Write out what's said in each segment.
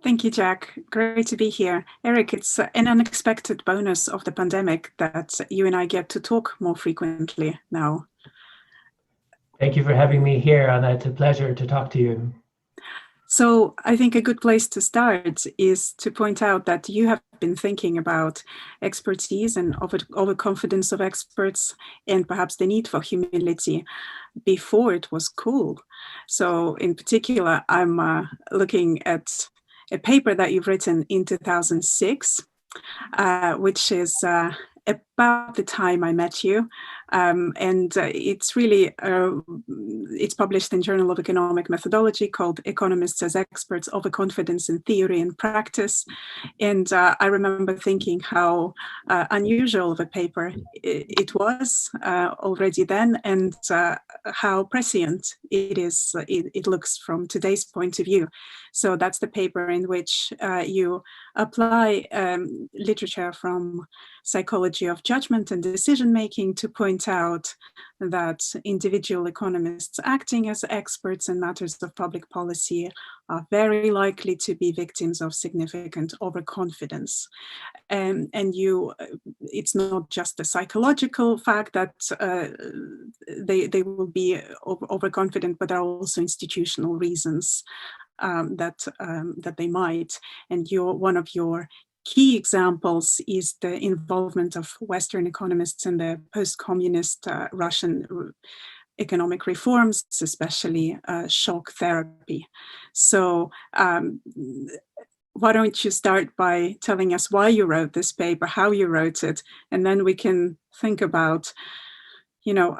Thank you, Jack. Great to be here. Erik, it's an unexpected bonus of the pandemic that you and I get to talk more frequently now. Thank you for having me here, Anna. It's a pleasure to talk to you. So I think a good place to start is to point out that you have been thinking about expertise and overconfidence of experts and perhaps the need for humility before it was cool. So in particular, I'm looking at a paper that you've written in 2006, which is about the time I met you. It's really, it's published in Journal of Economic Methodology called Economists as Experts, Overconfidence in Theory and Practice. And I remember thinking how unusual of a paper it was already then, and how prescient it is. It looks from today's point of view. So that's the paper in which you apply literature from psychology of judgment and decision-making to point out that individual economists acting as experts in matters of public policy are very likely to be victims of significant overconfidence. And it's not just a psychological fact that they will be overconfident, but there are also institutional reasons that they might. And one of your key examples is the involvement of Western economists in the post-communist Russian economic reforms, especially shock therapy. So why don't you start by telling us why you wrote this paper, how you wrote it, and then we can think about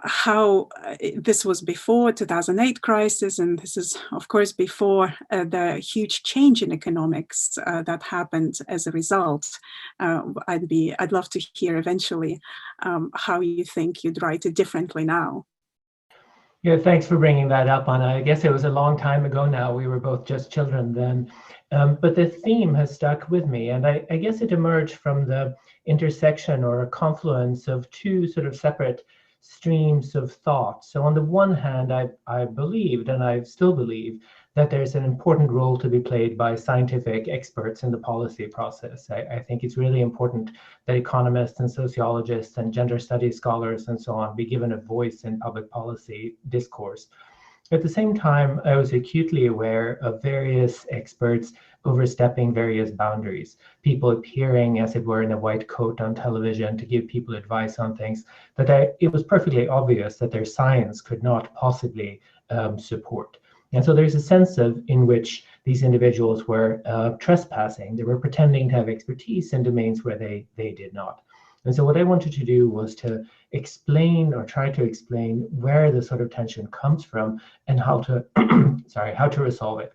how this was before 2008 crisis, and this is, of course, before the huge change in economics that happened as a result. I'd love to hear eventually how you think you'd write it differently now. Yeah, thanks for bringing that up, Anna. I guess it was a long time ago now. We were both just children then. But the theme has stuck with me, and I guess it emerged from the intersection or a confluence of two sort of separate streams of thought. So on the one hand, I believed, and I still believe, that there's an important role to be played by scientific experts in the policy process. I think it's really important that economists and sociologists and gender studies scholars and so on be given a voice in public policy discourse. At the same time, I was acutely aware of various experts overstepping various boundaries, people appearing, as it were, in a white coat on television to give people advice on things that it was perfectly obvious that their science could not possibly support. And so there's a sense in which these individuals were trespassing. They were pretending to have expertise in domains where they did not. And so what I wanted to do was to explain, or try to explain, where the sort of tension comes from and how to, how to resolve it,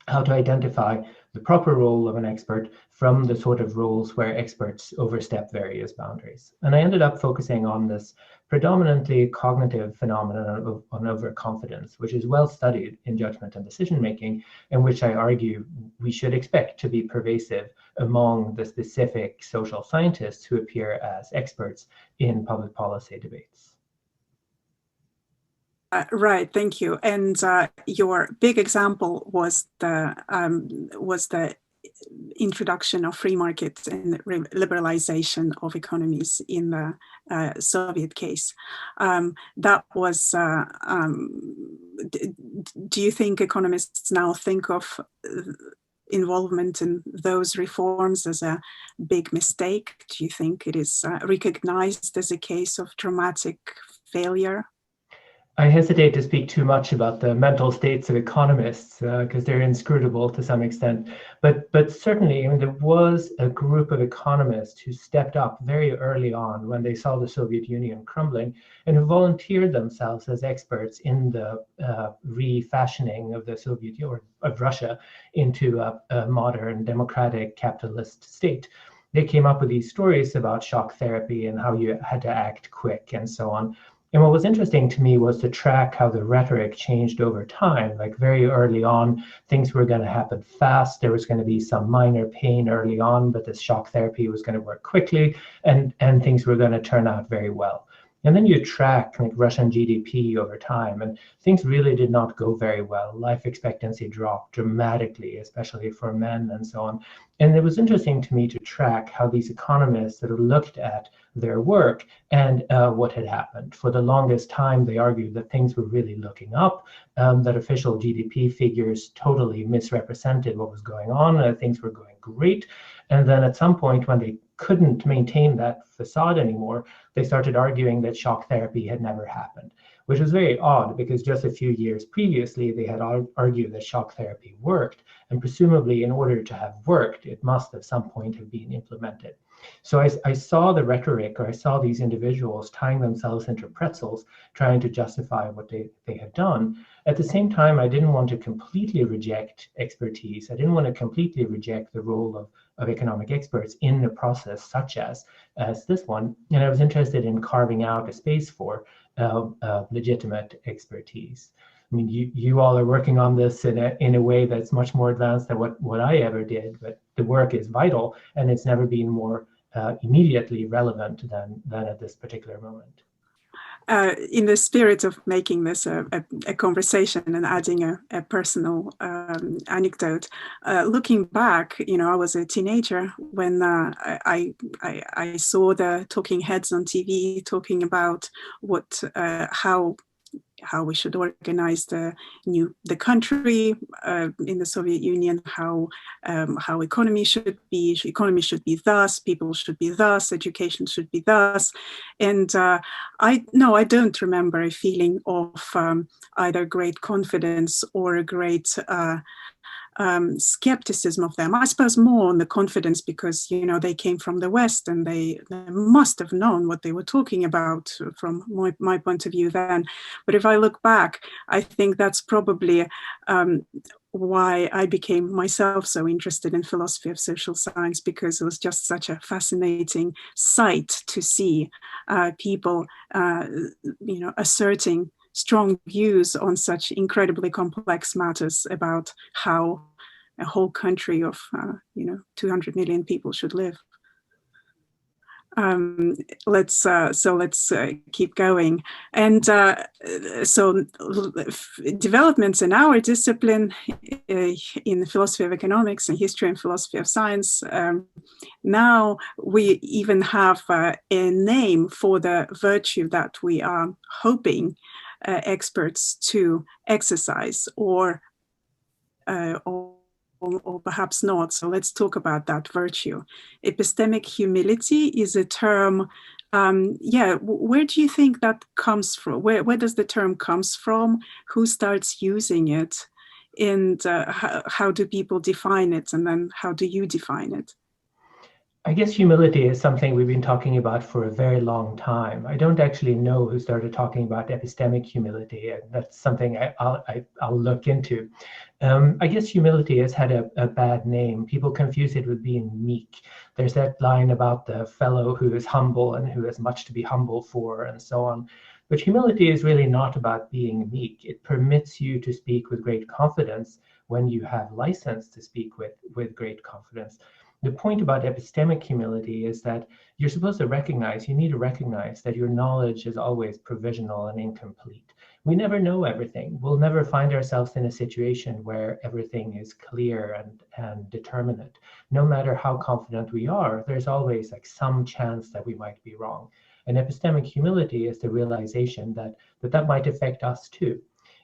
how to identify the proper role of an expert from the sort of roles where experts overstep various boundaries. And I ended up focusing on this predominantly cognitive phenomenon on overconfidence, which is well studied in judgment and decision-making, and which I argue we should expect to be pervasive among the specific social scientists who appear as experts in public policy debates. Right, thank you. And your big example was the introduction of free markets and liberalization of economies in the Soviet case. That was. Do you think economists now think of involvement in those reforms as a big mistake? Do you think it is recognized as a case of dramatic failure? I hesitate to speak too much about the mental states of economists because they're inscrutable to some extent. But certainly, I mean, there was a group of economists who stepped up very early on when they saw the Soviet Union crumbling and who volunteered themselves as experts in the refashioning of the Soviet or of Russia into a modern democratic capitalist state. They came up with these stories about shock therapy and how you had to act quick and so on. And what was interesting to me was to track how the rhetoric changed over time. Like very early on, things were going to happen fast. There was going to be some minor pain early on, but this shock therapy was going to work quickly, and things were going to turn out very well. And then you track like Russian GDP over time, and things really did not go very well. Life expectancy dropped dramatically, especially for men and so on. And it was interesting to me to track how these economists sort of looked at their work and what had happened. For the longest time, they argued that things were really looking up, that official GDP figures totally misrepresented what was going on, things were going great. And then at some point, when they couldn't maintain that facade anymore, they started arguing that shock therapy had never happened, which was very odd because just a few years previously, they had argued that shock therapy worked. And presumably, in order to have worked, it must at some point have been implemented. So I saw the rhetoric, or I saw these individuals tying themselves into pretzels, trying to justify what they had done. At the same time, I didn't want to completely reject expertise. I didn't want to completely reject the role of economic experts in a process such as this one. And I was interested in carving out a space for legitimate expertise. I mean, you all are working on this in a way that's much more advanced than what I ever did, but the work is vital, and it's never been more immediately relevant than at this particular moment. In the spirit of making this a conversation and adding a personal anecdote, looking back, I was a teenager when I saw the talking heads on TV talking about how we should organize the country in the Soviet Union, how economy should be thus, people should be thus, education should be thus. And I don't remember a feeling of either great confidence or a great skepticism of them. I suppose more on the confidence because, they came from the West and they must have known what they were talking about from my point of view then. But if I look back, I think that's probably why I became myself so interested in philosophy of social science, because it was just such a fascinating sight to see people, asserting strong views on such incredibly complex matters about how a whole country of 200 million people should live. Let's keep going. And so developments in our discipline in philosophy of economics and history and philosophy of science, now we even have a name for the virtue that we are hoping experts to exercise, or perhaps not. So let's talk about that virtue. Epistemic humility is a term. Where do you think that comes from? Where does the term comes from? Who starts using it? And how do people define it? And then how do you define it? I guess humility is something we've been talking about for a very long time. I don't actually know who started talking about epistemic humility, and that's something I'll look into. I guess humility has had a bad name. People confuse it with being meek. There's that line about the fellow who is humble and who has much to be humble for, and so on. But humility is really not about being meek. It permits you to speak with great confidence when you have license to speak with great confidence. The point about epistemic humility is that you need to recognize that your knowledge is always provisional and incomplete. We never know everything. We'll never find ourselves in a situation where everything is clear and determinate. No matter how confident we are, there's always some chance that we might be wrong. And epistemic humility is the realization that might affect us too.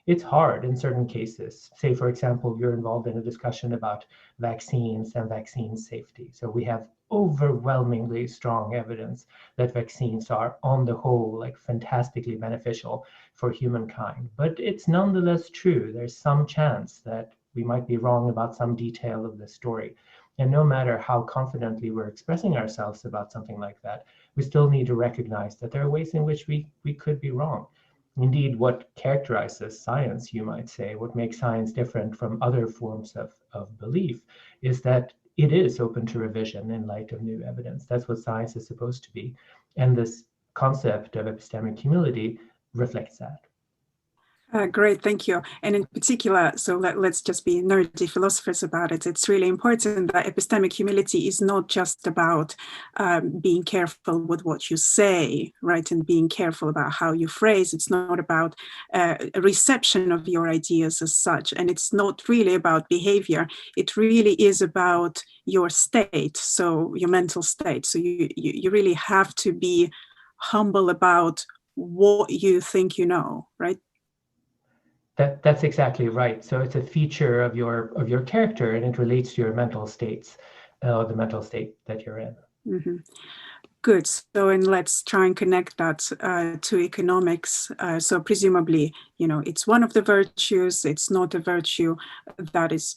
It's hard in certain cases. Say, for example, you're involved in a discussion about vaccines and vaccine safety. So we have overwhelmingly strong evidence that vaccines are, on the whole, fantastically beneficial for humankind. But it's nonetheless true. There's some chance that we might be wrong about some detail of the story. And no matter how confidently we're expressing ourselves about something like that, we still need to recognize that there are ways in which we could be wrong. Indeed, what characterizes science, you might say, what makes science different from other forms of belief, is that it is open to revision in light of new evidence. That's what science is supposed to be. And this concept of epistemic humility reflects that. Great, thank you. And in particular, so let's just be nerdy philosophers about it. It's really important that epistemic humility is not just about being careful with what you say, right, and being careful about how you phrase. It's not about a reception of your ideas as such, and it's not really about behavior. It really is about your state, so your mental state. So you really have to be humble about what you think you know, right? That's exactly right. So it's a feature of your character, and it relates to your mental states, the mental state that you're in. Mm-hmm. Good. So, and let's try and connect that to economics. So, presumably, it's one of the virtues. It's not a virtue that is,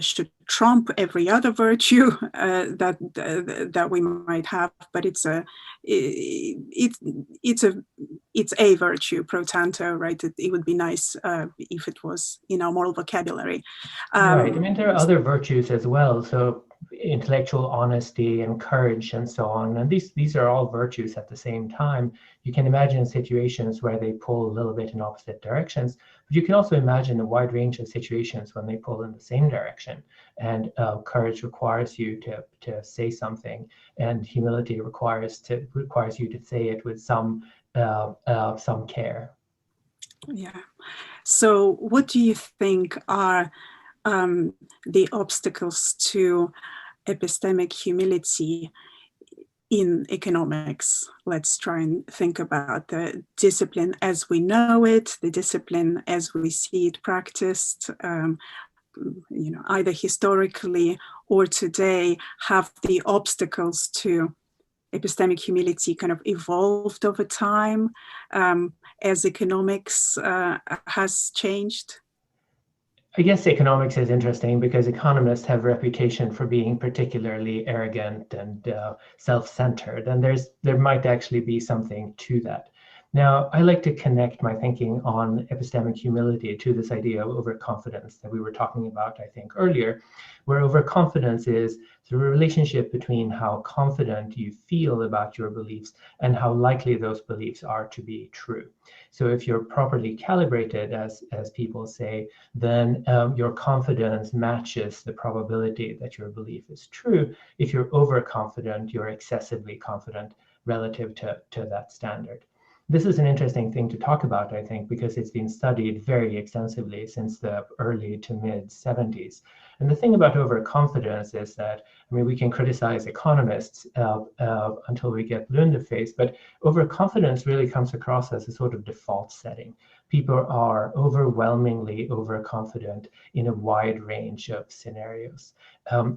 should trump every other virtue that we might have. But it's a virtue pro tanto, right? It would be nice if it was in our moral vocabulary. Right. I mean, there are other virtues as well. So intellectual honesty and courage and so on. And these are all virtues at the same time. You can imagine situations where they pull a little bit in opposite directions, but you can also imagine a wide range of situations when they pull in the same direction. And courage requires you to say something, and humility requires you to say it with some care. Yeah. So, what do you think are the obstacles to epistemic humility in economics? Let's try and think about the discipline as we know it, the discipline as we see it practiced, either historically or today. Have the obstacles to epistemic humility kind of evolved over time as economics has changed? I guess economics is interesting because economists have a reputation for being particularly arrogant and self-centered, and there might actually be something to that. Now, I like to connect my thinking on epistemic humility to this idea of overconfidence that we were talking about, I think, earlier, where overconfidence is the relationship between how confident you feel about your beliefs and how likely those beliefs are to be true. So if you're properly calibrated, as people say, then your confidence matches the probability that your belief is true. If you're overconfident, you're excessively confident relative to that standard. This is an interesting thing to talk about, I think, because it's been studied very extensively since the early to mid 70s. And the thing about overconfidence is that, I mean, we can criticize economists until we get blue in the face, but overconfidence really comes across as a sort of default setting. People are overwhelmingly overconfident in a wide range of scenarios.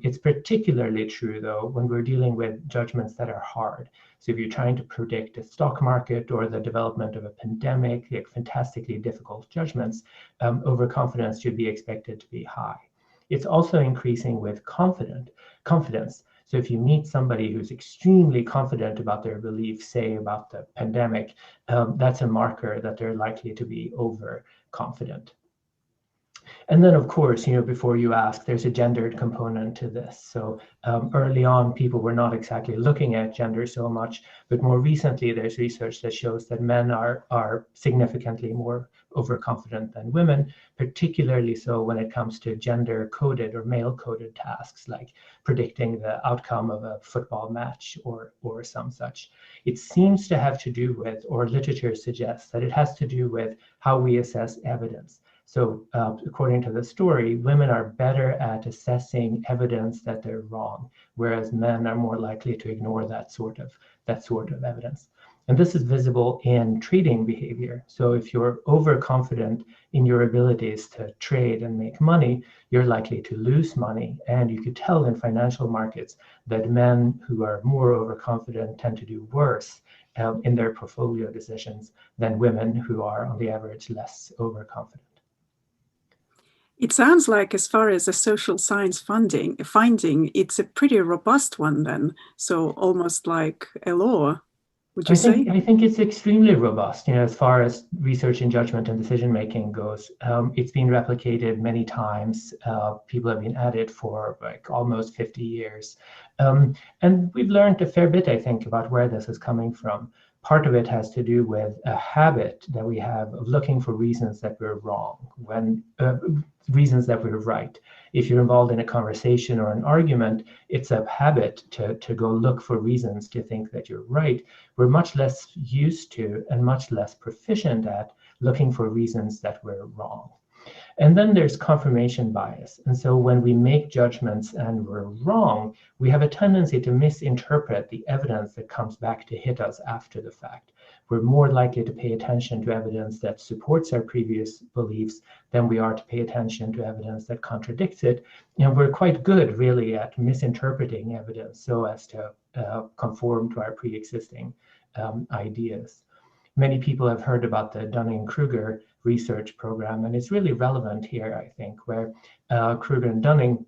It's particularly true, though, when we're dealing with judgments that are hard. So if you're trying to predict a stock market or the development of a pandemic, like fantastically difficult judgments, overconfidence should be expected to be high. It's also increasing with confidence. So if you meet somebody who's extremely confident about their beliefs, say about the pandemic, that's a marker that they're likely to be overconfident. And then, of course, before you ask, there's a gendered component to this. So early on, people were not exactly looking at gender so much, but more recently, there's research that shows that men are significantly more overconfident than women, particularly so when it comes to gender-coded or male-coded tasks, like predicting the outcome of a football match or some such. It seems to have to do with, or literature suggests that it has to do with how we assess evidence. So according to the story, women are better at assessing evidence that they're wrong, whereas men are more likely to ignore that sort of evidence. And this is visible in trading behavior. So if you're overconfident in your abilities to trade and make money, you're likely to lose money. And you could tell in financial markets that men who are more overconfident tend to do worse in their portfolio decisions than women who are, on the average, less overconfident. It sounds like, as far as a social science finding, it's a pretty robust one then. So almost like a law, would you say? I think it's extremely robust. As far as research and judgment and decision making goes, it's been replicated many times. People have been at it for like almost 50 years, and we've learned a fair bit, I think, about where this is coming from. part of it has to do with a habit that we have of looking for reasons that we're wrong, when reasons that we're right. If you're involved in a conversation or an argument, it's a habit to go look for reasons to think that you're right. We're much less used to and much less proficient at looking for reasons that we're wrong. And then there's confirmation bias. And so when we make judgments and we're wrong, we have a tendency to misinterpret the evidence that comes back to hit us after the fact. We're more likely to pay attention to evidence that supports our previous beliefs than we are to pay attention to evidence that contradicts it. And we're quite good, really, at misinterpreting evidence so as to conform to our pre-existing ideas. Many people have heard about the Dunning-Kruger research program, and it's really relevant here, I think, where Kruger and Dunning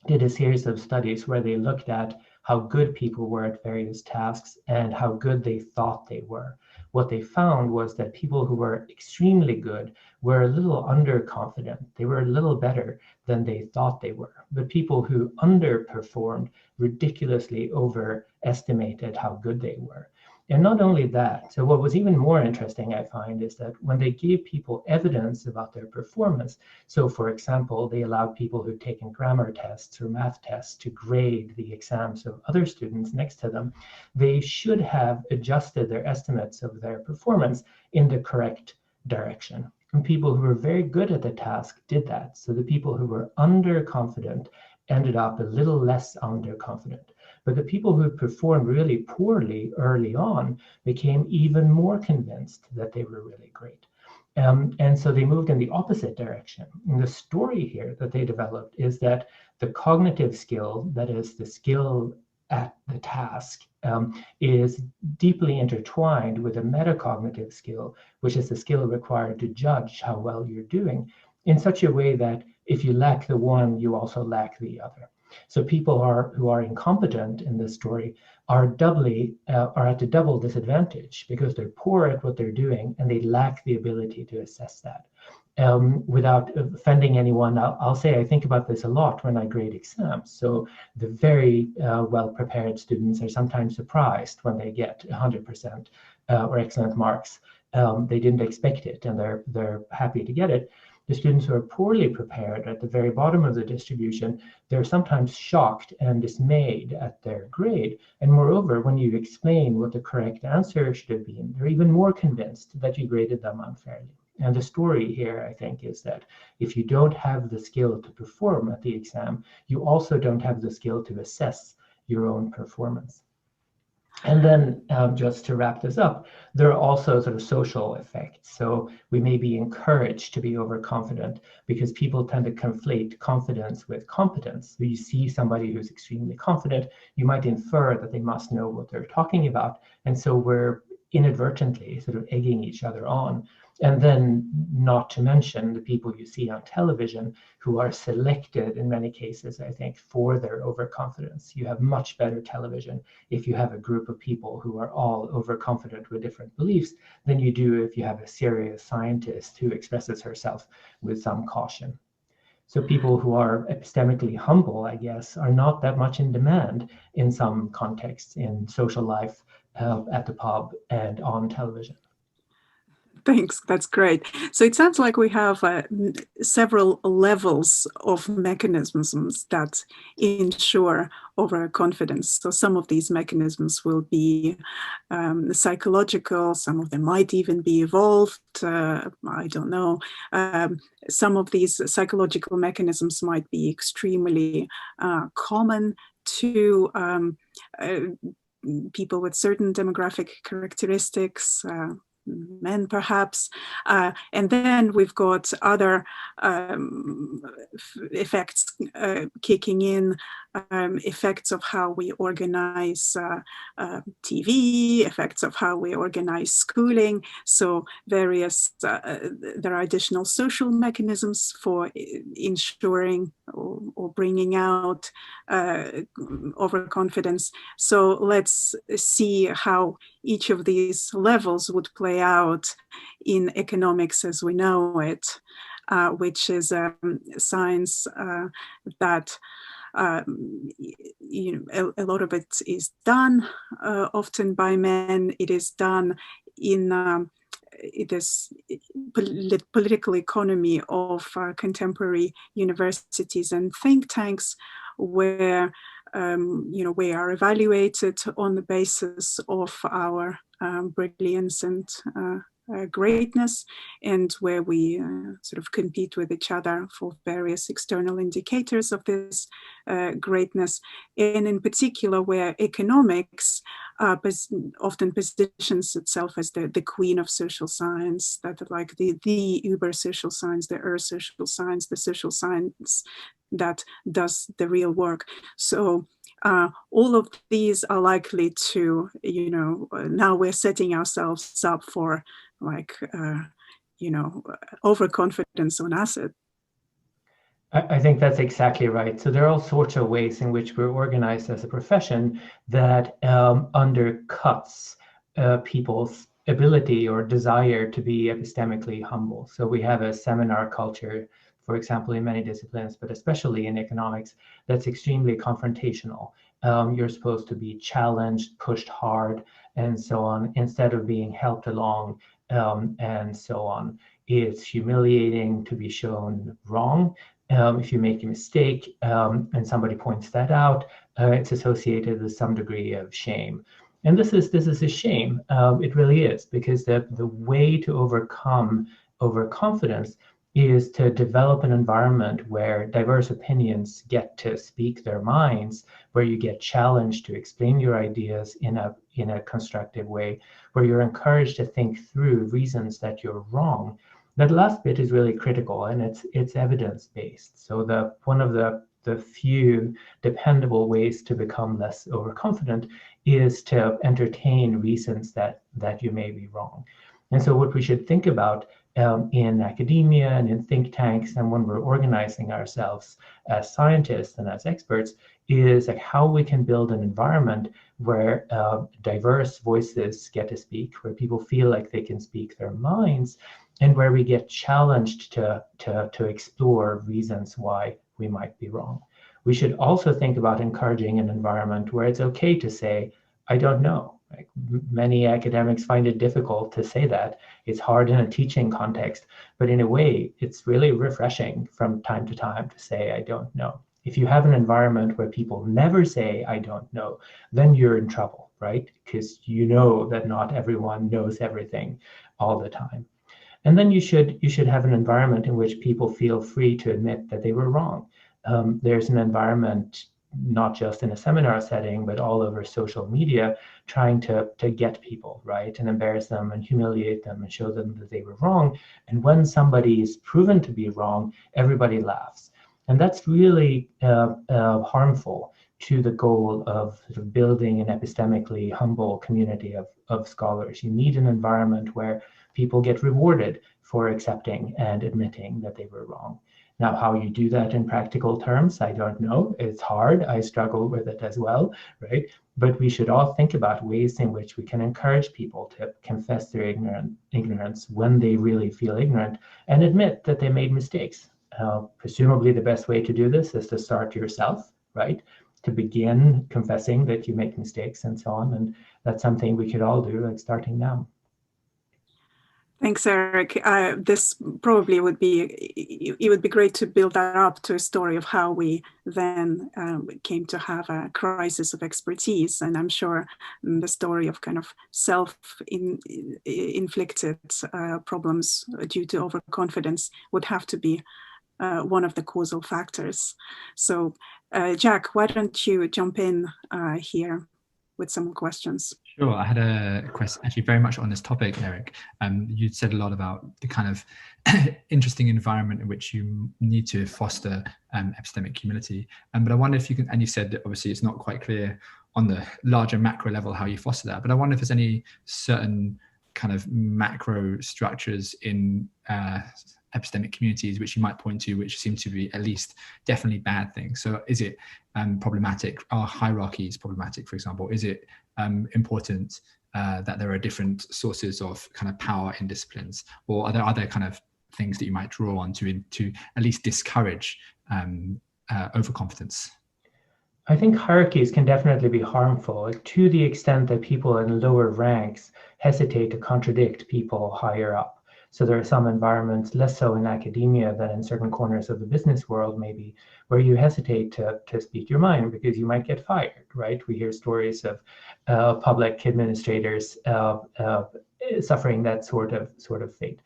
did a series of studies where they looked at how good people were at various tasks and how good they thought they were. What they found was that people who were extremely good were a little underconfident. They were a little better than they thought they were. But people who underperformed ridiculously overestimated how good they were. And not only that, so what was even more interesting, I find, is that when they gave people evidence about their performance, so for example, they allowed people who'd taken grammar tests or math tests to grade the exams of other students next to them, they should have adjusted their estimates of their performance in the correct direction. And people who were very good at the task did that. So the people who were underconfident ended up a little less underconfident. But the people who performed really poorly early on became even more convinced that they were really great. And so they moved in the opposite direction. And the story here that they developed is that the cognitive skill, that is the skill at the task, is deeply intertwined with a metacognitive skill, which is the skill required to judge how well you're doing, in such a way that if you lack the one, you also lack the other. So people who are incompetent in this story are at a double disadvantage because they're poor at what they're doing and they lack the ability to assess that. Without offending anyone, I'll say I think about this a lot when I grade exams. So the very well-prepared students are sometimes surprised when they get 100% or excellent marks. They didn't expect it and they're happy to get it. The students who are poorly prepared at the very bottom of the distribution, they're sometimes shocked and dismayed at their grade. And moreover, when you explain what the correct answer should have been, they're even more convinced that you graded them unfairly. And the story here, I think, is that if you don't have the skill to perform at the exam, you also don't have the skill to assess your own performance. And then just to wrap this up, there are also sort of social effects. So we may be encouraged to be overconfident because people tend to conflate confidence with competence. So you see somebody who's extremely confident, you might infer that they must know what they're talking about. And so we're inadvertently sort of egging each other on. And then not to mention the people you see on television who are selected in many cases, I think, for their overconfidence. You have much better television if you have a group of people who are all overconfident with different beliefs than you do if you have a serious scientist who expresses herself with some caution. So people who are epistemically humble, I guess, are not that much in demand in some contexts in social life, at the pub and on television. Thanks, that's great. So it sounds like we have several levels of mechanisms that ensure overconfidence. So some of these mechanisms will be psychological, some of them might even be evolved, I don't know. Some of these psychological mechanisms might be extremely common to people with certain demographic characteristics, men perhaps, and then we've got other effects kicking in, effects of how we organize TV, effects of how we organize schooling. So various, there are additional social mechanisms for ensuring or bringing out overconfidence. So let's see how each of these levels would play out in economics as we know it, which is a science that a lot of it is done often by men. It is done in this political economy of contemporary universities and think tanks, where we are evaluated on the basis of our brilliance and greatness, and where we sort of compete with each other for various external indicators of this greatness, and in particular where economics often positions itself as the queen of social science, that like the uber social science, the social science, the social science that does the real work. So all of these are likely to, now we're setting ourselves up for overconfidence on asset. I think that's exactly right. So there are all sorts of ways in which we're organized as a profession that undercuts people's ability or desire to be epistemically humble. So we have a seminar culture, for example, in many disciplines, but especially in economics, that's extremely confrontational. You're supposed to be challenged, pushed hard, and so on, instead of being helped along and so on. It's humiliating to be shown wrong. If you make a mistake and somebody points that out, it's associated with some degree of shame. And this is a shame. It really is, because the way to overcome overconfidence is to develop an environment where diverse opinions get to speak their minds, where you get challenged to explain your ideas in a constructive way, where you're encouraged to think through reasons that you're wrong. That last bit is really critical, and it's evidence-based. So one of the few dependable ways to become less overconfident is to entertain reasons that you may be wrong. And so what we should think about in academia and in think tanks, and when we're organizing ourselves as scientists and as experts, is like how we can build an environment where diverse voices get to speak, where people feel like they can speak their minds, and where we get challenged to explore reasons why we might be wrong. We should also think about encouraging an environment where it's okay to say, I don't know. Like, many academics find it difficult to say that. It's hard in a teaching context, but in a way, it's really refreshing from time to time to say, I don't know. If you have an environment where people never say, I don't know, then you're in trouble, right? Because you know that not everyone knows everything all the time. And then you should have an environment in which people feel free to admit that they were wrong. There's an environment, not just in a seminar setting, but all over social media, trying to get people, right, and embarrass them and humiliate them and show them that they were wrong. And when somebody is proven to be wrong, everybody laughs. And that's really harmful to the goal of sort of building an epistemically humble community of scholars. You need an environment where people get rewarded for accepting and admitting that they were wrong. Now, how you do that in practical terms, I don't know. It's hard. I struggle with it as well, right? But we should all think about ways in which we can encourage people to confess their ignorance when they really feel ignorant and admit that they made mistakes. Presumably, the best way to do this is to start yourself, right? To begin confessing that you make mistakes and so on. And that's something we could all do, like starting now. Thanks, Erik. This probably would be great to build that up to a story of how we then came to have a crisis of expertise. And I'm sure the story of kind of self-inflicted problems due to overconfidence would have to be one of the causal factors. So Jack, why don't you jump in here with some questions? Sure, I had a question actually very much on this topic, Erik. You said a lot about the kind of interesting environment in which you need to foster epistemic humility. But I wonder if you can, and you said that obviously it's not quite clear on the larger macro level how you foster that, but I wonder if there's any certain kind of macro structures in epistemic communities which you might point to, which seem to be at least definitely bad things. So is it problematic? Are hierarchies problematic, for example? Is it important that there are different sources of kind of power in disciplines? Or are there other kind of things that you might draw on to at least discourage overconfidence? I think hierarchies can definitely be harmful to the extent that people in lower ranks hesitate to contradict people higher up. So there are some environments, less so in academia than in certain corners of the business world maybe, where you hesitate to speak your mind because you might get fired, right? We hear stories of public administrators suffering that sort of fate.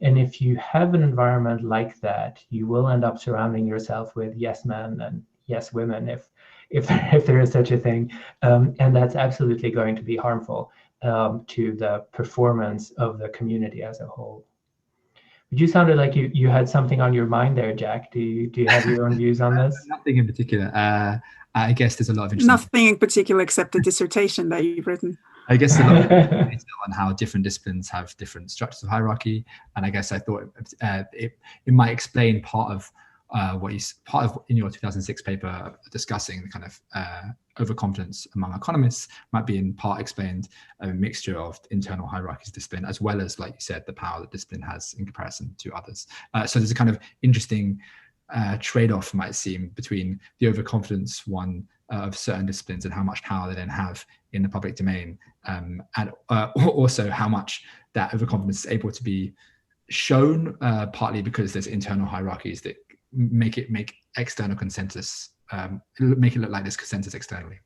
And if you have an environment like that, you will end up surrounding yourself with yes men and yes women, if there is such a thing, and that's absolutely going to be harmful to the performance of the community as a whole. But you sounded like you had something on your mind there, Jack. Do you have your own views on this? Nothing in particular. I guess there's a lot of interesting. Nothing in particular except the dissertation that you've written. I guess a lot of detail on how different disciplines have different structures of hierarchy, and I guess I thought it might explain part of in your 2006 paper discussing the kind of overconfidence among economists might be in part explained a mixture of internal hierarchies of discipline, as well as, like you said, the power that discipline has in comparison to others. So there's a kind of interesting trade-off, might seem, between the overconfidence one of certain disciplines and how much power they then have in the public domain, and also how much that overconfidence is able to be shown, partly because there's internal hierarchies that make external consensus, make it look like there's consensus externally.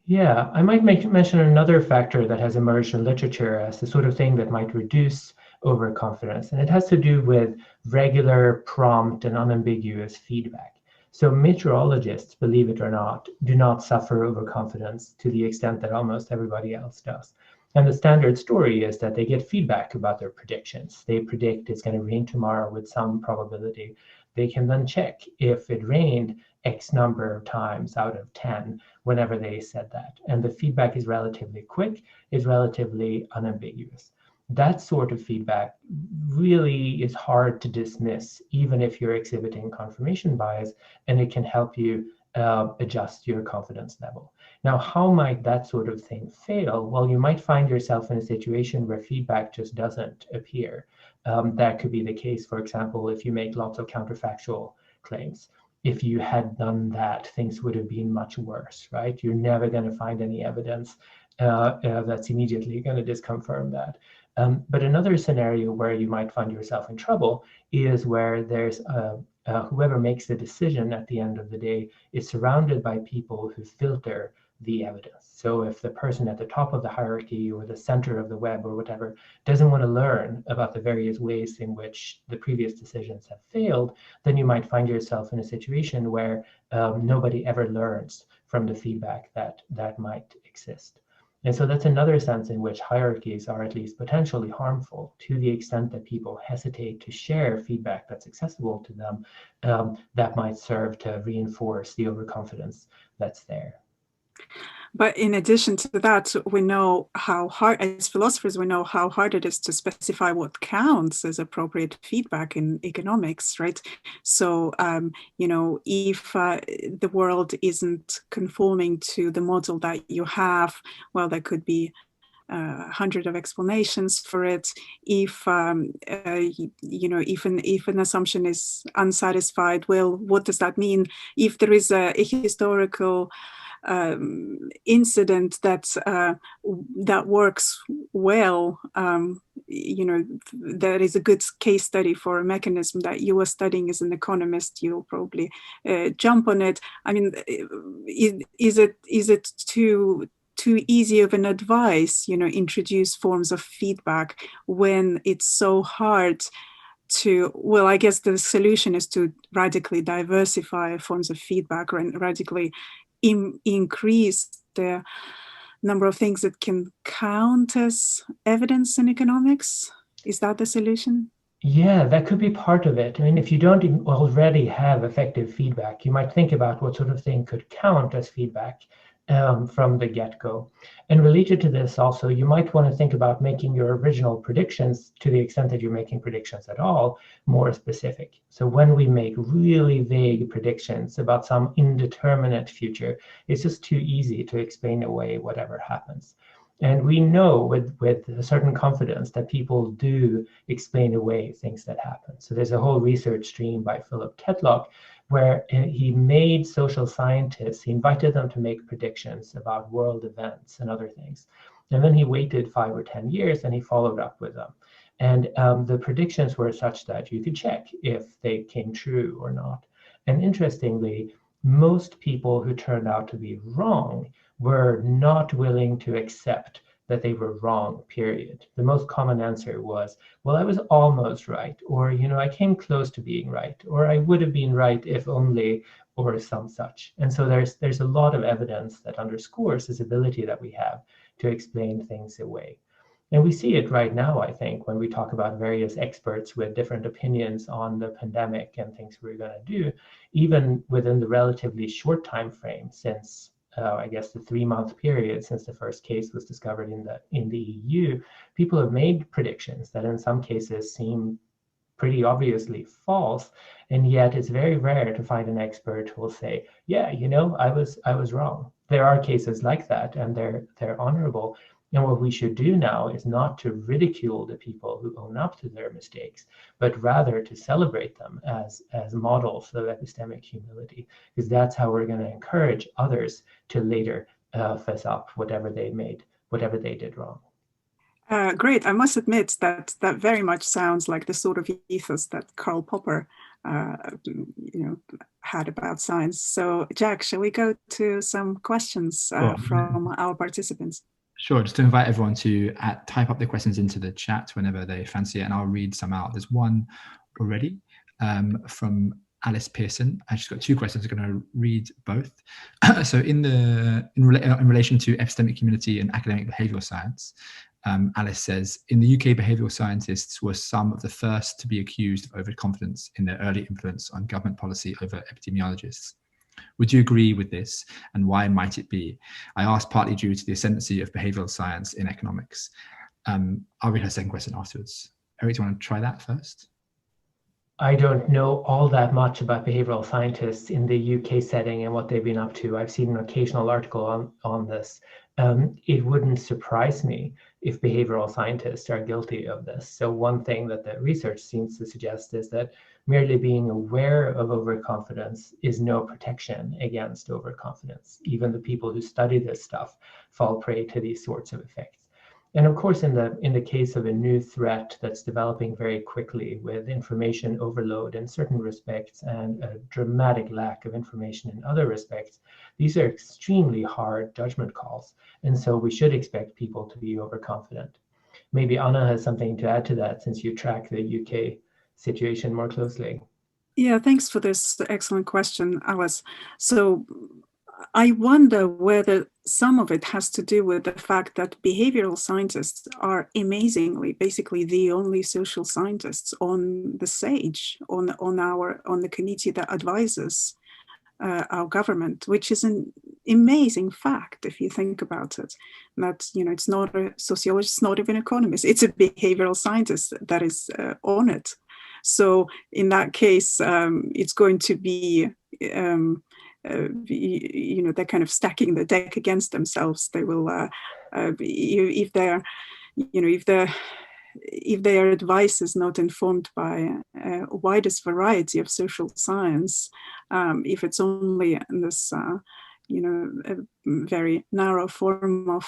Yeah, I might mention another factor that has emerged in literature as the sort of thing that might reduce overconfidence, and it has to do with regular, prompt, and unambiguous feedback. So meteorologists, believe it or not, do not suffer overconfidence to the extent that almost everybody else does. And the standard story is that they get feedback about their predictions. They predict it's going to rain tomorrow with some probability. They can then check if it rained X number of times out of 10 whenever they said that. And the feedback is relatively quick, is relatively unambiguous. That sort of feedback really is hard to dismiss, even if you're exhibiting confirmation bias, and it can help you adjust your confidence level. Now, how might that sort of thing fail? Well, you might find yourself in a situation where feedback just doesn't appear. That could be the case, for example, if you make lots of counterfactual claims. If you had done that, things would have been much worse, right? You're never going to find any evidence that's immediately going to disconfirm that. But another scenario where you might find yourself in trouble is where there's whoever makes the decision at the end of the day is surrounded by people who filter the evidence. So if the person at the top of the hierarchy or the center of the web or whatever doesn't want to learn about the various ways in which the previous decisions have failed, then you might find yourself in a situation where nobody ever learns from the feedback that might exist. And so that's another sense in which hierarchies are at least potentially harmful to the extent that people hesitate to share feedback that's accessible to them, that might serve to reinforce the overconfidence that's there. But in addition to that, we know how hard, as philosophers, we know how hard it is to specify what counts as appropriate feedback in economics, right? So, if the world isn't conforming to the model that you have, well, there could be 100 of explanations for it. If if an assumption is unsatisfied, well, what does that mean? If there is a historical incident that works well, there is a good case study for a mechanism that you are studying as an economist, you'll probably jump on it. I mean, is it too easy of an advice, introduce forms of feedback when it's so hard to, well, I guess the solution is to radically diversify forms of feedback and radically increase the number of things that can count as evidence in economics? Is that the solution? Yeah, that could be part of it. I mean, if you don't already have effective feedback, you might think about what sort of thing could count as feedback from the get-go. And related to this also, you might want to think about making your original predictions, to the extent that you're making predictions at all, more specific. So when we make really vague predictions about some indeterminate future, it's just too easy to explain away whatever happens. And we know with a certain confidence that people do explain away things that happen. So there's a whole research stream by Philip Ketlock where he made social scientists, he invited them to make predictions about world events and other things. And then he waited 5 or 10 years and he followed up with them. And the predictions were such that you could check if they came true or not. And interestingly, most people who turned out to be wrong were not willing to accept that they were wrong, period. The most common answer was, well, I was almost right, or, I came close to being right, or I would have been right if only, or some such. And so there's a lot of evidence that underscores this ability that we have to explain things away. And we see it right now, I think, when we talk about various experts with different opinions on the pandemic and things we're going to do, even within the relatively short time frame since I guess the 3-month period since the first case was discovered in the EU, people have made predictions that in some cases seem pretty obviously false, and yet it's very rare to find an expert who will say, yeah, I was wrong. There are cases like that, and they're honorable. And what we should do now is not to ridicule the people who own up to their mistakes, but rather to celebrate them as models of epistemic humility, because that's how we're going to encourage others to later fess up whatever they did wrong. Great. I must admit that very much sounds like the sort of ethos that Karl Popper had about science. So, Jack, shall we go to some questions from our participants? Sure, just to invite everyone to type up their questions into the chat whenever they fancy it, and I'll read some out. There's one already from Alice Pearson. I've just got 2 questions. I'm going to read both. So in relation to epistemic humility and academic behavioural science, Alice says, in the UK, behavioural scientists were some of the first to be accused of overconfidence in their early influence on government policy over epidemiologists. Would you agree with this, and why might it be? I ask partly due to the ascendancy of behavioural science in economics. I'll read her second question afterwards. Erik, do you want to try that first? I don't know all that much about behavioural scientists in the UK setting and what they've been up to. I've seen an occasional article on this. It wouldn't surprise me if behavioural scientists are guilty of this. So one thing that the research seems to suggest is that merely being aware of overconfidence is no protection against overconfidence. Even the people who study this stuff fall prey to these sorts of effects. And of course, in the case of a new threat that's developing very quickly with information overload in certain respects and a dramatic lack of information in other respects, these are extremely hard judgment calls. And so we should expect people to be overconfident. Maybe Anna has something to add to that since you track the UK situation more closely. Yeah, thanks for this excellent question, Alice. So I wonder whether some of it has to do with the fact that behavioral scientists are amazingly basically the only social scientists on the stage, on the committee that advises our government, which is an amazing fact if you think about it. That it's not a sociologist, not even an economist, it's a behavioral scientist that is on it. So in that case, it's going to be they're kind of stacking the deck against themselves. They will, if their advice is not informed by a widest variety of social science, if it's only in this, a very narrow form of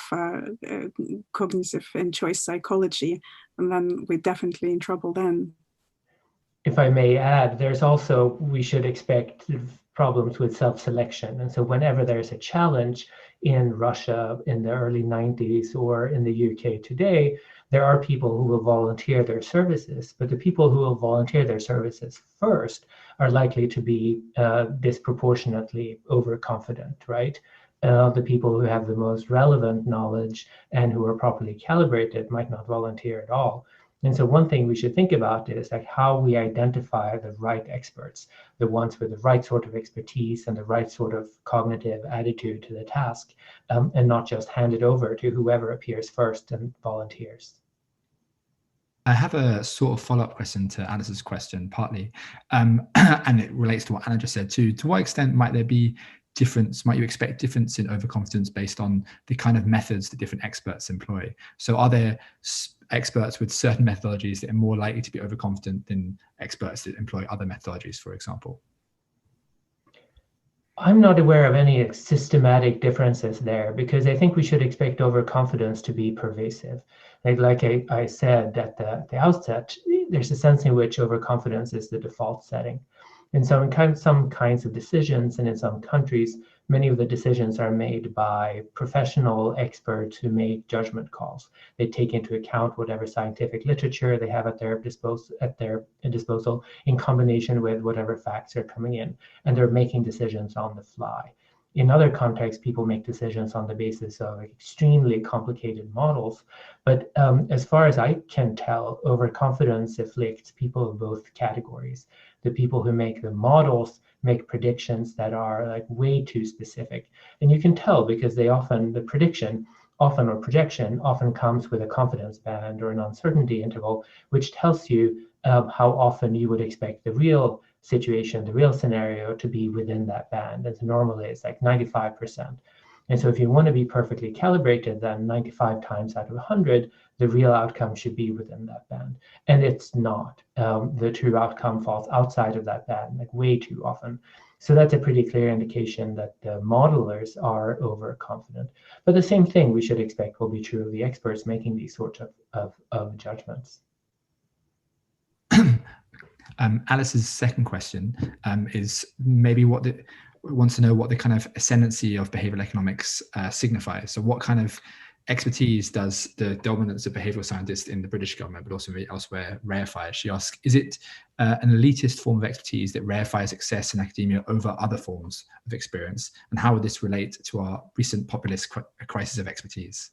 cognitive and choice psychology, and then we're definitely in trouble then. If I may add, we should expect problems with self-selection. And so whenever there's a challenge in Russia in the early 90s or in the UK today, there are people who will volunteer their services, but the people who will volunteer their services first are likely to be disproportionately overconfident, right? The people who have the most relevant knowledge and who are properly calibrated might not volunteer at all. And so one thing we should think about is like how we identify the right experts, the ones with the right sort of expertise and the right sort of cognitive attitude to the task, and not just hand it over to whoever appears first and volunteers. I have a sort of follow-up question to Alice's question, partly, and it relates to what Anna just said too. To what extent might there be might you expect difference in overconfidence based on the kind of methods that different experts employ? So are there experts with certain methodologies that are more likely to be overconfident than experts that employ other methodologies, for example? I'm not aware of any systematic differences there, because I think we should expect overconfidence to be pervasive. Like I said at the outset, there's a sense in which overconfidence is the default setting. And so in some kinds of decisions, and in some countries, many of the decisions are made by professional experts who make judgment calls. They take into account whatever scientific literature they have at their disposal in combination with whatever facts are coming in, and they're making decisions on the fly. In other contexts, people make decisions on the basis of extremely complicated models. But as far as I can tell, overconfidence afflicts people of both categories. The people who make the models make predictions that are like way too specific. And you can tell because the prediction or projection often comes with a confidence band or an uncertainty interval, which tells you how often you would expect the real situation, the real scenario to be within that band. And normally it's like 95%. And so if you want to be perfectly calibrated, then 95 times out of 100, the real outcome should be within that band. And it's not. The true outcome falls outside of that band, like way too often. So that's a pretty clear indication that the modelers are overconfident. But the same thing we should expect will be true of the experts making these sorts of judgments. Alice's second question is maybe wants to know what the kind of ascendancy of behavioral economics signifies. So what kind of expertise does the dominance of behavioral scientists in the British government, but also elsewhere, rareify? She asks, is it an elitist form of expertise that rarefies success in academia over other forms of experience? And how would this relate to our recent populist crisis of expertise?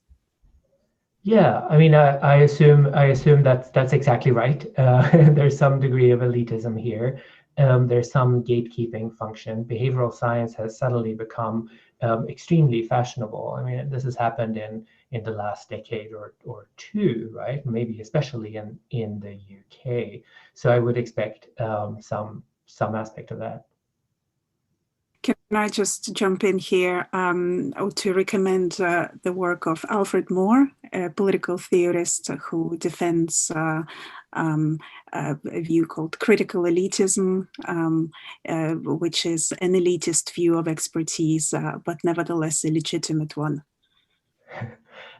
Yeah, I mean, I assume that's exactly right. There's some degree of elitism here. There's some gatekeeping function. Behavioral science has suddenly become extremely fashionable. I mean, this has happened in the last decade or two, right? Maybe especially in the UK. So I would expect some aspect of that. Can I just jump in here to recommend the work of Alfred Moore, a political theorist who defends a view called critical elitism, which is an elitist view of expertise, but nevertheless a legitimate one.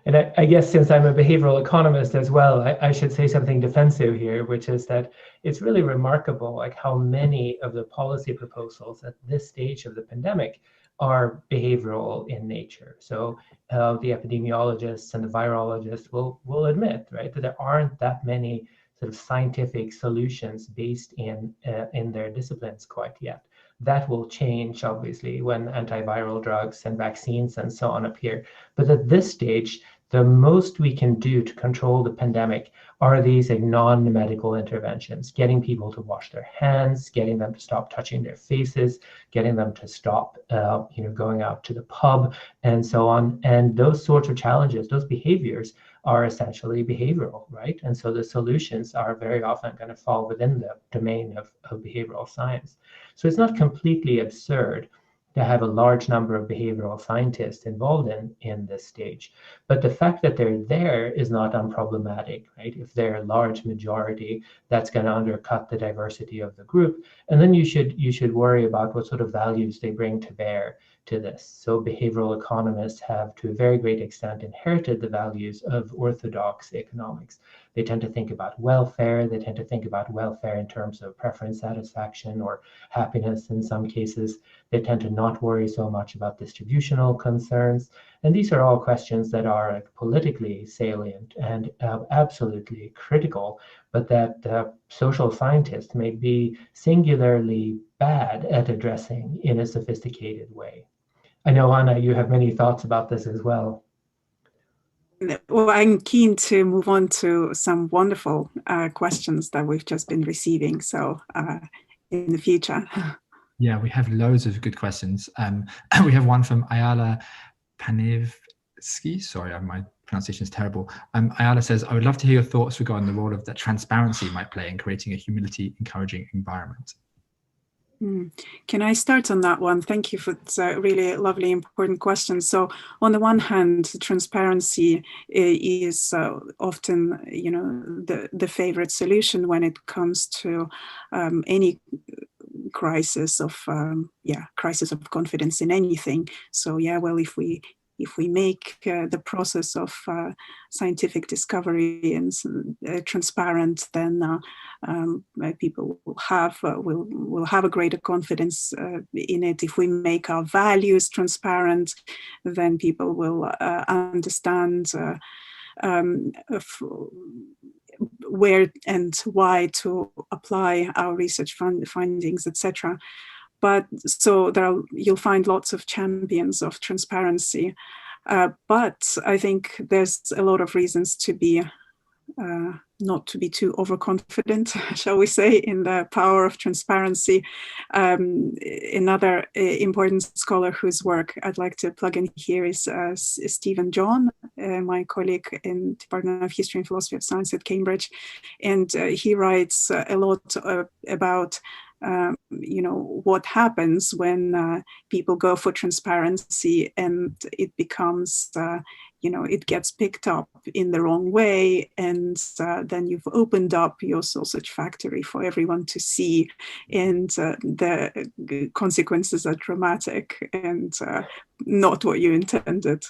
And I guess since I'm a behavioral economist as well, I should say something defensive here, which is that it's really remarkable like how many of the policy proposals at this stage of the pandemic are behavioral in nature. So the epidemiologists and the virologists will admit, right, that there aren't that many sort of scientific solutions based in their disciplines quite yet. That will change, obviously, when antiviral drugs and vaccines and so on appear. But at this stage, the most we can do to control the pandemic are these non-medical interventions, getting people to wash their hands, getting them to stop touching their faces, getting them to stop going out to the pub and so on. And those sorts of challenges, those behaviors are essentially behavioral, right? And so the solutions are very often going to fall within the domain of behavioral science. So it's not completely absurd to have a large number of behavioral scientists involved in this stage. But the fact that they're there is not unproblematic, right? If they're a large majority, that's going to undercut the diversity of the group. And then you should worry about what sort of values they bring to bear to this. So behavioral economists have, to a very great extent, inherited the values of orthodox economics. They tend to think about welfare. They tend to think about welfare in terms of preference satisfaction or happiness in some cases. They tend to not worry so much about distributional concerns. And these are all questions that are politically salient and absolutely critical, but that social scientists may be singularly bad at addressing in a sophisticated way. I know, Anna, you have many thoughts about this as well. Well, I'm keen to move on to some wonderful questions that we've just been receiving. So in the future. Yeah, we have loads of good questions. We have one from Ayala Panevsky. Sorry, my pronunciation is terrible. Ayala says, I would love to hear your thoughts regarding the role that transparency might play in creating a humility-encouraging environment. Can I start on that one? Thank you for that really lovely, important question. So on the one hand, transparency is often, the favorite solution when it comes to any crisis of confidence in anything. So well, if we make the process of scientific discovery and transparent, then people will have a greater confidence in it. If we make our values transparent, then people will understand where and why to apply our research findings, etc. But so you'll find lots of champions of transparency, but I think there's a lot of reasons to be not to be too overconfident, shall we say, in the power of transparency. Another important scholar whose work I'd like to plug in here is Stephen John, my colleague in Department of History and Philosophy of Science at Cambridge. And he writes a lot about what happens when people go for transparency and it becomes it gets picked up in the wrong way, and then you've opened up your sausage factory for everyone to see, and the consequences are dramatic and not what you intended.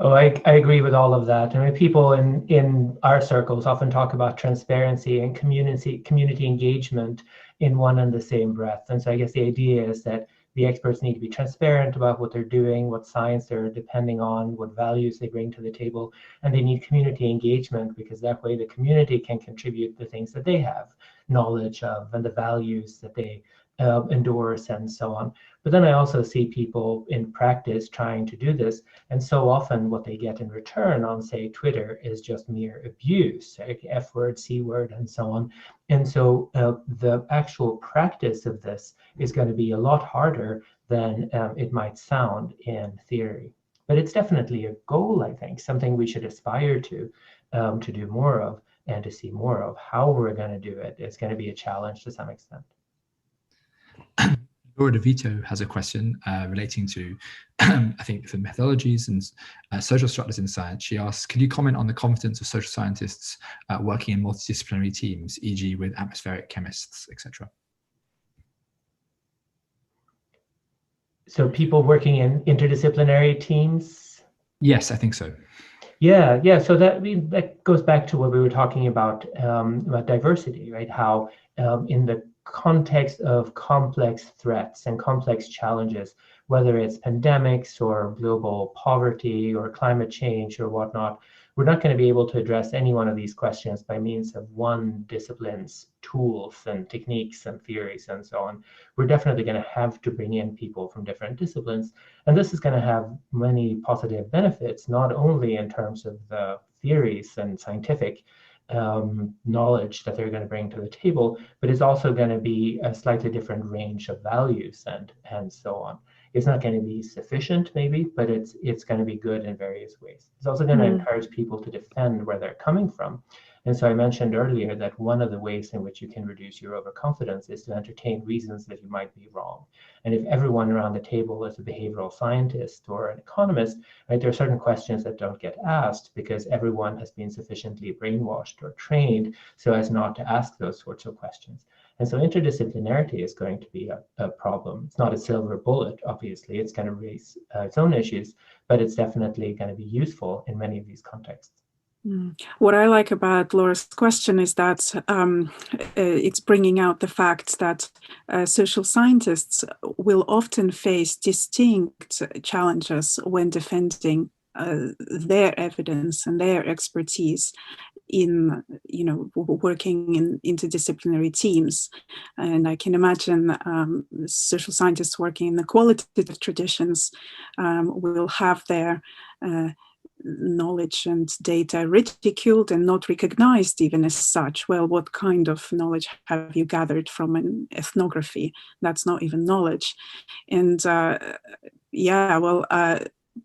Oh, I agree with all of that. I mean, people in our circles often talk about transparency and community engagement in one and the same breath. And so I guess the idea is that the experts need to be transparent about what they're doing, what science they're depending on, what values they bring to the table, and they need community engagement because that way the community can contribute the things that they have knowledge of and the values that they endorse and so on. But then I also see people in practice trying to do this, and so often what they get in return on, say, Twitter is just mere abuse, like F word, C word, and so on. And so the actual practice of this is going to be a lot harder than it might sound in theory. But it's definitely a goal, I think, something we should aspire to do more of and to see more of. How we're going to do it is going to be a challenge to some extent. Laura DeVito has a question relating to, I think, the methodologies and social structures in science. She asks, can you comment on the competence of social scientists working in multidisciplinary teams, e.g. with atmospheric chemists, etc.? So people working in interdisciplinary teams? Yes, I think so. Yeah. So that goes back to what we were talking about diversity, right? How in the context of complex threats and complex challenges, whether it's pandemics or global poverty or climate change or whatnot, we're not going to be able to address any one of these questions by means of one discipline's tools and techniques and theories and so on. We're definitely going to have to bring in people from different disciplines. And this is going to have many positive benefits, not only in terms of the theories and scientific knowledge that they're going to bring to the table, but it's also going to be a slightly different range of values and so on. It's not going to be sufficient, maybe, but it's going to be good in various ways. It's also going to encourage people to defend where they're coming from. And so I mentioned earlier that one of the ways in which you can reduce your overconfidence is to entertain reasons that you might be wrong. And if everyone around the table is a behavioral scientist or an economist, right, there are certain questions that don't get asked because everyone has been sufficiently brainwashed or trained so as not to ask those sorts of questions. And so interdisciplinarity is going to be a problem. It's not a silver bullet, obviously. It's going to raise its own issues, but it's definitely going to be useful in many of these contexts. What I like about Laura's question is that it's bringing out the fact that social scientists will often face distinct challenges when defending their evidence and their expertise in working in interdisciplinary teams. And I can imagine social scientists working in the qualitative traditions will have their knowledge and data ridiculed and not recognized even as such. Well, what kind of knowledge have you gathered from an ethnography? That's not even knowledge. And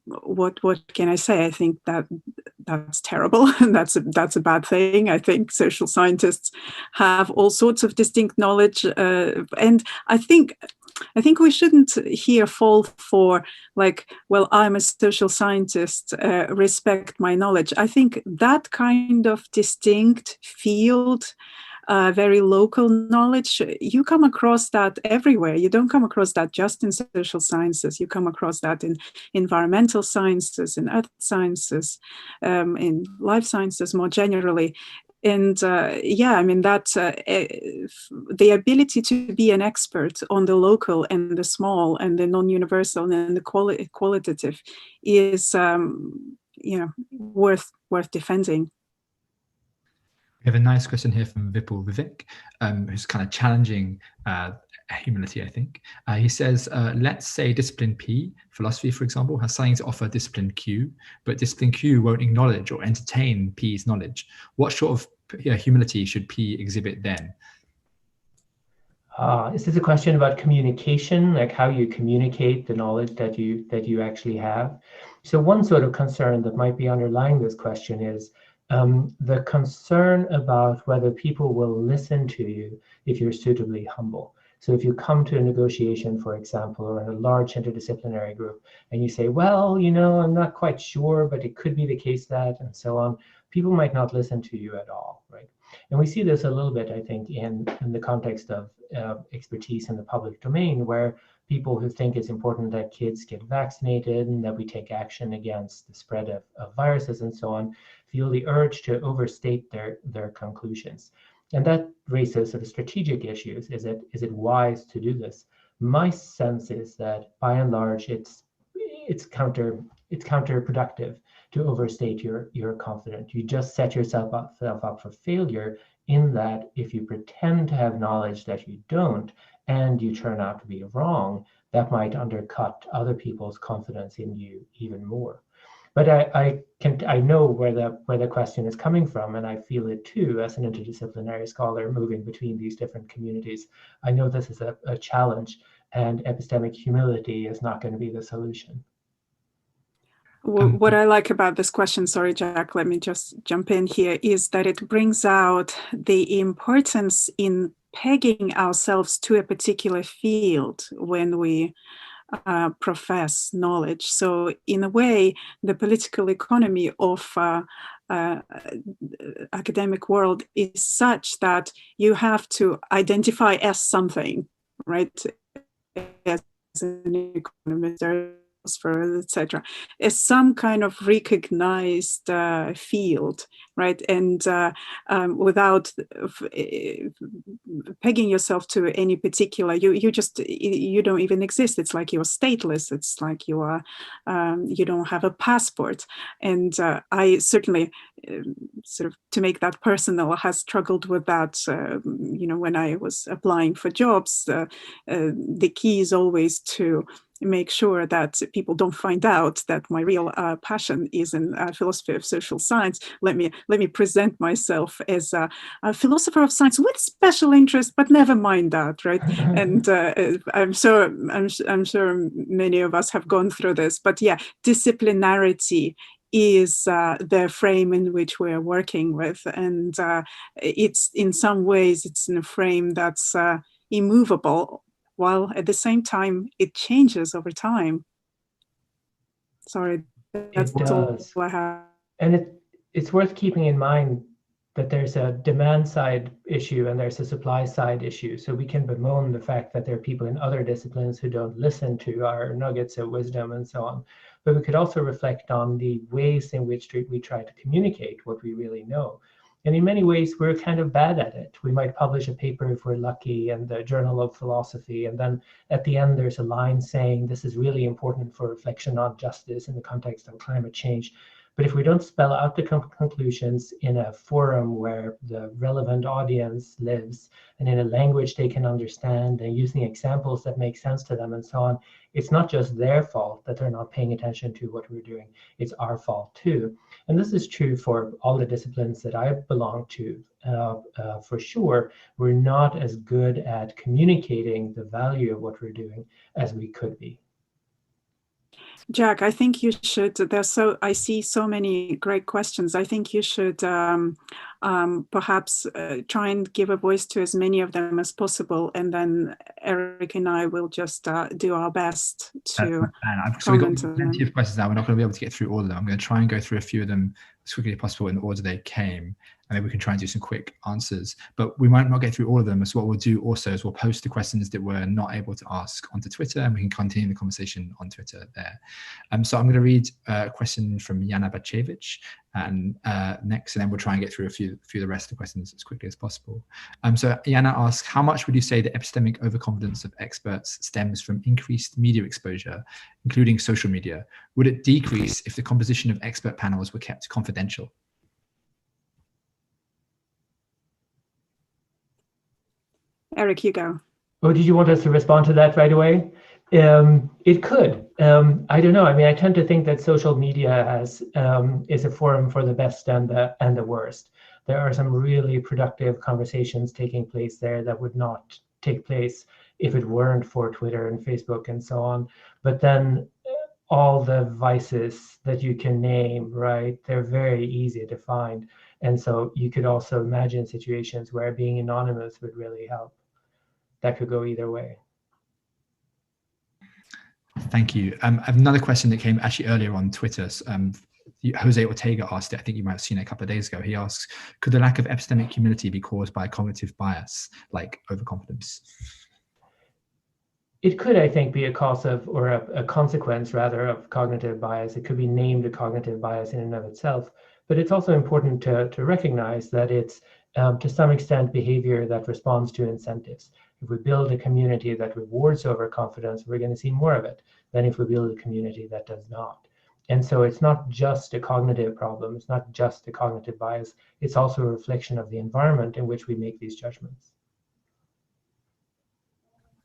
what can I say? I think that's terrible. That's a bad thing. I think social scientists have all sorts of distinct knowledge, and I think we shouldn't here fall for like, well, I'm a social scientist, respect my knowledge. I think that kind of distinct field, very local knowledge, you come across that everywhere. You don't come across that just in social sciences. You come across that in environmental sciences, in earth sciences, in life sciences more generally. And yeah, I mean, that the ability to be an expert on the local and the small and the non-universal and the qualitative is, worth defending. We have a nice question here from Vipul Vivek, who's kind of challenging humility, I think. He says, let's say discipline P, philosophy, for example, has something to offer discipline Q, but discipline Q won't acknowledge or entertain P's knowledge. What sort of humility should P exhibit then? Is this a question about communication, like how you communicate the knowledge that you actually have? So one sort of concern that might be underlying this question is the concern about whether people will listen to you if you're suitably humble. So if you come to a negotiation, for example, or in a large interdisciplinary group, and you say, well, I'm not quite sure, but it could be the case that, and so on, people might not listen to you at all, right? And we see this a little bit, I think, in the context of expertise in the public domain, where people who think it's important that kids get vaccinated and that we take action against the spread of viruses and so on, feel the urge to overstate their conclusions. And that raises sort of strategic issues. Is it wise to do this? My sense is that by and large, it's counterproductive to overstate your confidence. You just set yourself up for failure, in that if you pretend to have knowledge that you don't and you turn out to be wrong, that might undercut other people's confidence in you even more. But I know where the question is coming from, and I feel it too as an interdisciplinary scholar moving between these different communities. I know this is a challenge, and epistemic humility is not going to be the solution. What I like about this question, sorry, Jack, let me just jump in here, is that it brings out the importance in pegging ourselves to a particular field when we profess knowledge. So in a way, the political economy of academic world is such that you have to identify as something, right? As an economist, etc., as some kind of recognized field, right? And without pegging yourself to any particular, you don't even exist. It's like you're stateless. It's like you are, you don't have a passport. And I certainly, sort of to make that personal, has struggled with that. When I was applying for jobs, the key is always to make sure that people don't find out that my real passion is in philosophy of social science. Let me present myself as a philosopher of science with special interest, but never mind that, right? And I'm sure many of us have gone through this. But yeah, disciplinarity is the frame in which we're working with, and it's in some ways it's in a frame that's immovable, while at the same time it changes over time. Sorry, that's all I have. And it's worth keeping in mind that there's a demand side issue and there's a supply side issue. So we can bemoan the fact that there are people in other disciplines who don't listen to our nuggets of wisdom and so on. But we could also reflect on the ways in which we try to communicate what we really know. And in many ways, we're kind of bad at it. We might publish a paper if we're lucky in the Journal of Philosophy. And then at the end, there's a line saying this is really important for reflection on justice in the context of climate change. But if we don't spell out the conclusions in a forum where the relevant audience lives and in a language they can understand and using examples that make sense to them and so on, it's not just their fault that they're not paying attention to what we're doing. It's our fault too. And this is true for all the disciplines that I belong to. For sure, we're not as good at communicating the value of what we're doing as we could be. Jack, I think you should. I see so many great questions. I think you should perhaps try and give a voice to as many of them as possible, and then Erik and I will just do our best to so we've got comment on plenty them. of questions now. We're not going to be able to get through all of them. I'm going to try and go through a few of them as quickly as possible in the order they came, and then we can try and do some quick answers. But we might not get through all of them. So what we'll do also is we'll post the questions that we're not able to ask onto Twitter, and we can continue the conversation on Twitter there. So I'm going to read a question from Jana Bacevich and next, and then we'll try and get through a few of the rest of the questions as quickly as possible. So Jana asks, how much would you say the epistemic overconfidence of experts stems from increased media exposure, including social media? Would it decrease if the composition of expert panels were kept confidential? Erik, you go. Oh, did you want us to respond to that right away? It could. I don't know. I mean, I tend to think that social media is a forum for the best and the worst. There are some really productive conversations taking place there that would not take place if it weren't for Twitter and Facebook and so on. But then all the vices that you can name, right? They're very easy to find. And so you could also imagine situations where being anonymous would really help. That could go either way. Thank you. I have another question that came actually earlier on Twitter. Jose Ortega asked it. I think you might have seen it a couple of days ago. He asks, could the lack of epistemic humility be caused by cognitive bias, like overconfidence? It could, I think, be a cause of, or a consequence rather, of cognitive bias. It could be named a cognitive bias in and of itself. But it's also important to recognize that it's, to some extent, behavior that responds to incentives. If we build a community that rewards overconfidence, we're going to see more of it than if we build a community that does not. And so it's not just a cognitive problem. It's not just a cognitive bias. It's also a reflection of the environment in which we make these judgments.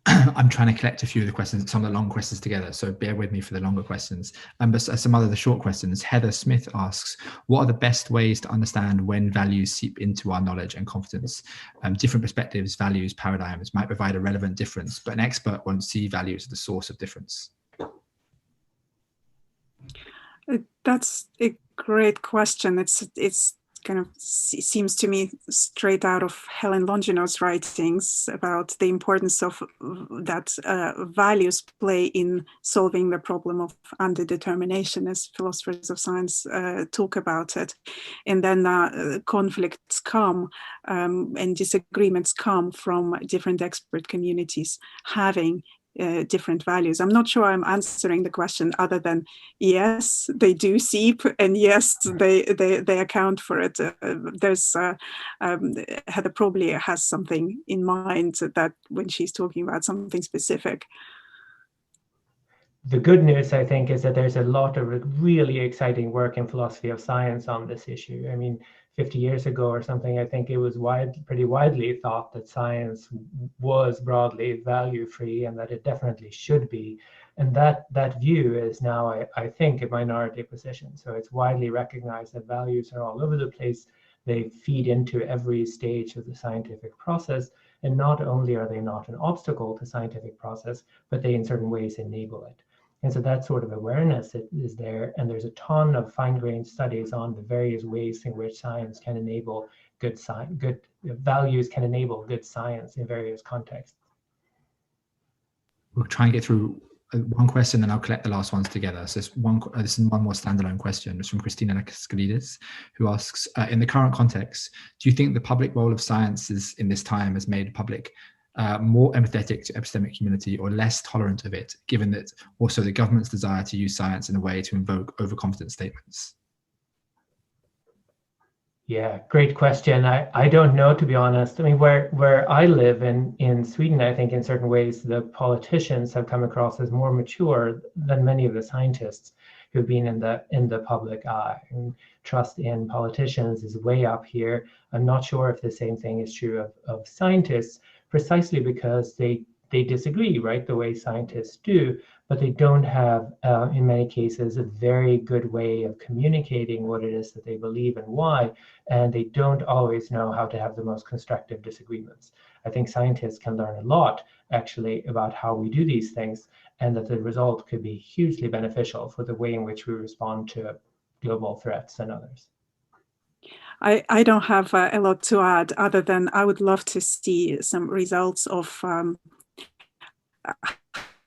I'm trying to collect a few of the questions, some of the long questions together, so bear with me for the longer questions. But some other the short questions. Heather Smith asks, what are the best ways to understand when values seep into our knowledge and confidence? Different perspectives, values, paradigms might provide a relevant difference, but an expert won't see values as the source of difference. That's a great question. It's kind of seems to me straight out of Helen Longino's writings about the importance of that values play in solving the problem of underdetermination, as philosophers of science talk about it. And then conflicts come and disagreements come from different expert communities having different values. I'm not sure I'm answering the question other than yes, they do seep, and yes, they account for it. There's Heather probably has something in mind that when she's talking about something specific. The good news, I think, is that there's a lot of really exciting work in philosophy of science on this issue. I mean, 50 years ago or something, I think it was pretty widely thought that science was broadly value-free and that it definitely should be. And that view is now, I think, a minority position. So it's widely recognized that values are all over the place. They feed into every stage of the scientific process. And not only are they not an obstacle to scientific process, but they in certain ways enable it. And so that sort of awareness is there, and there's a ton of fine-grained studies on the various ways in which science can enable good values can enable good science in various contexts. We'll try and get through one question, then I'll collect the last ones together. So this is one more standalone question. It's from Christina Laskridis, who asks, in the current context, do you think the public role of sciences in this time has made the public more empathetic to epistemic humility or less tolerant of it, given that also the government's desire to use science in a way to invoke overconfident statements? Yeah, great question. I don't know, to be honest. I mean, where I live in Sweden, I think in certain ways the politicians have come across as more mature than many of the scientists who've been in the public eye. And trust in politicians is way up here. I'm not sure if the same thing is true of scientists, precisely because they they disagree, right, the way scientists do, but they don't have, in many cases, a very good way of communicating what it is that they believe and why, and they don't always know how to have the most constructive disagreements. I think scientists can learn a lot, actually, about how we do these things, and that the result could be hugely beneficial for the way in which we respond to global threats and others. I don't have a lot to add, other than I would love to see some results of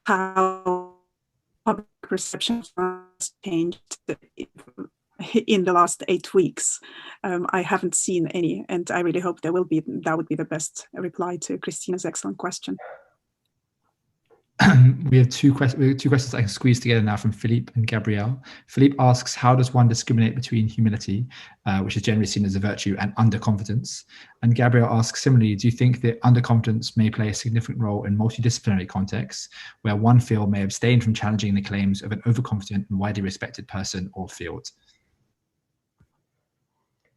how public perception has changed in the last 8 weeks. I haven't seen any, and I really hope there will be. That would be the best reply to Christina's excellent question. We have two questions I can squeeze together now from Philippe and Gabrielle. Philippe asks, how does one discriminate between humility, which is generally seen as a virtue, and underconfidence? And Gabrielle asks, similarly, do you think that underconfidence may play a significant role in multidisciplinary contexts, where one field may abstain from challenging the claims of an overconfident and widely respected person or field?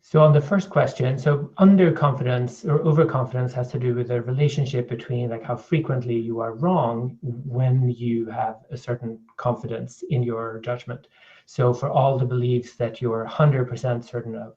So on the first question, so underconfidence or overconfidence has to do with the relationship between like how frequently you are wrong when you have a certain confidence in your judgment. So for all the beliefs that you're 100% certain of,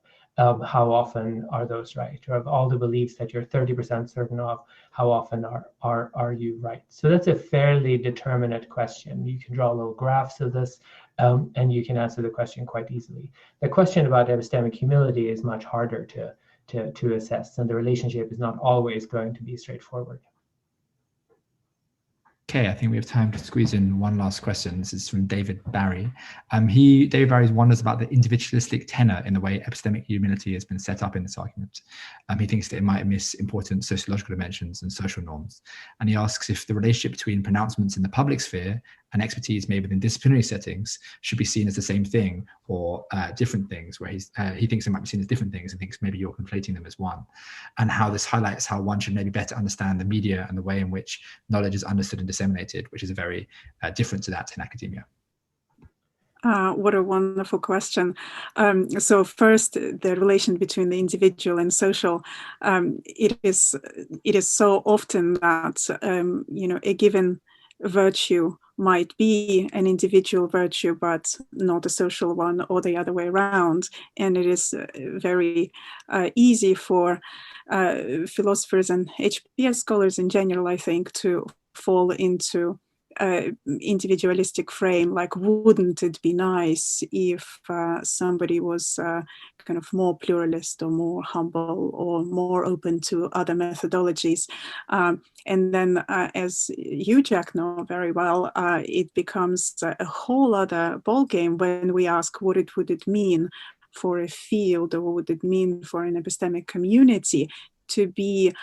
how often are those right? Or of all the beliefs that you're 30% certain of, how often are you right? So that's a fairly determinate question. You can draw little graphs of this, and you can answer the question quite easily. The question about epistemic humility is much harder to assess, and the relationship is not always going to be straightforward. Okay, I think we have time to squeeze in one last question. This is from David Barry. David Barry wonders about the individualistic tenor in the way epistemic humility has been set up in this argument. He thinks that it might miss important sociological dimensions and social norms. And he asks if the relationship between pronouncements in the public sphere and expertise made within disciplinary settings should be seen as the same thing or different things, where he thinks they might be seen as different things and thinks maybe you're conflating them as one. And how this highlights how one should maybe better understand the media and the way in which knowledge is understood and disseminated, which is very different to that in academia. What a wonderful question. So first, the relation between the individual and social. It is so often that a given virtue might be an individual virtue, but not a social one, or the other way around. And it is very easy for philosophers and HPS scholars in general, I think, to fall into individualistic frame, like, wouldn't it be nice if somebody was kind of more pluralist or more humble or more open to other methodologies, and then as you, Jack, know very well, it becomes a whole other ballgame when we ask what would it mean for a field, or what would it mean for an epistemic community to be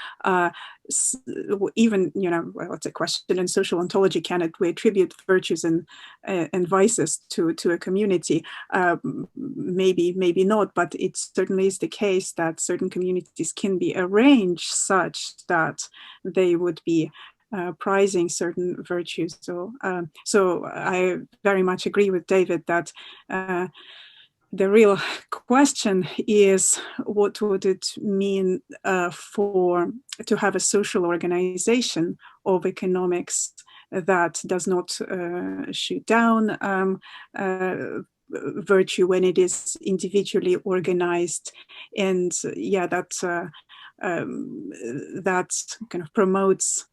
even, well, it's a question in social ontology, can we attribute virtues and vices to a community? Maybe not, but it certainly is the case that certain communities can be arranged such that they would be prizing certain virtues. So I very much agree with David that the real question is, what would it mean to have a social organization of economics that does not shoot down virtue when it is individually organized, and that kind of promotes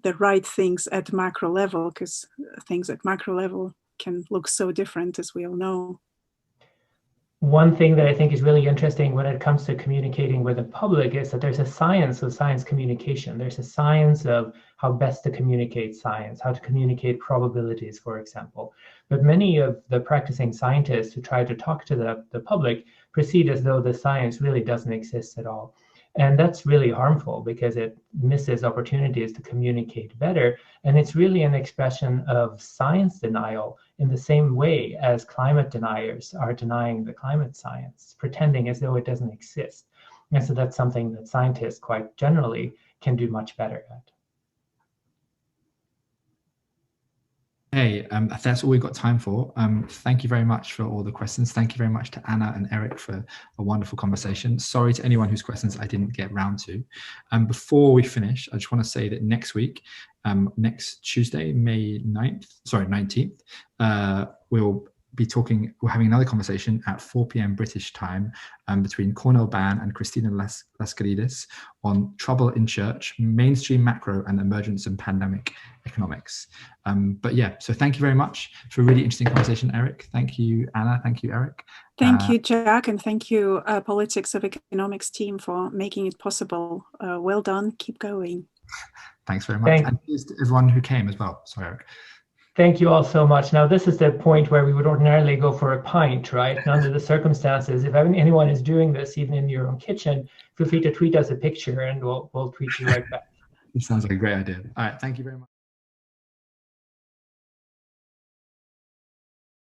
the right things at macro level, because things at macro level can look so different, as we all know. One thing that I think is really interesting when it comes to communicating with the public is that there's a science of science communication. There's a science of how best to communicate science, how to communicate probabilities, for example. But many of the practicing scientists who try to talk to the public proceed as though the science really doesn't exist at all. And that's really harmful because it misses opportunities to communicate better. And it's really an expression of science denial in the same way as climate deniers are denying the climate science, pretending as though it doesn't exist. And so that's something that scientists quite generally can do much better at. Hey, That's all we've got time for. Thank you very much for all the questions. Thank you very much to Anna and Erik for a wonderful conversation. Sorry to anyone whose questions I didn't get round to. Before we finish, I just want to say that next week, next Tuesday, May 19th, we're having another conversation at 4 p.m. British time between Cornel Ban and Christina Laskaridis on trouble in church, mainstream macro and emergence and pandemic economics. But yeah, so thank you very much for a really interesting conversation, Erik. Thank you, Anna. Thank you, Erik. Thank you, Jack, and thank you, Politics of Economics team, for making it possible. Well done. Keep going. Thanks very much. And thanks to everyone who came as well. Sorry, Erik. Thank you all so much. Now, this is the point where we would ordinarily go for a pint, right? And under the circumstances, if anyone is doing this, even in your own kitchen, feel free to tweet us a picture and we'll tweet you right back. It sounds like a great idea. All right, thank you very much.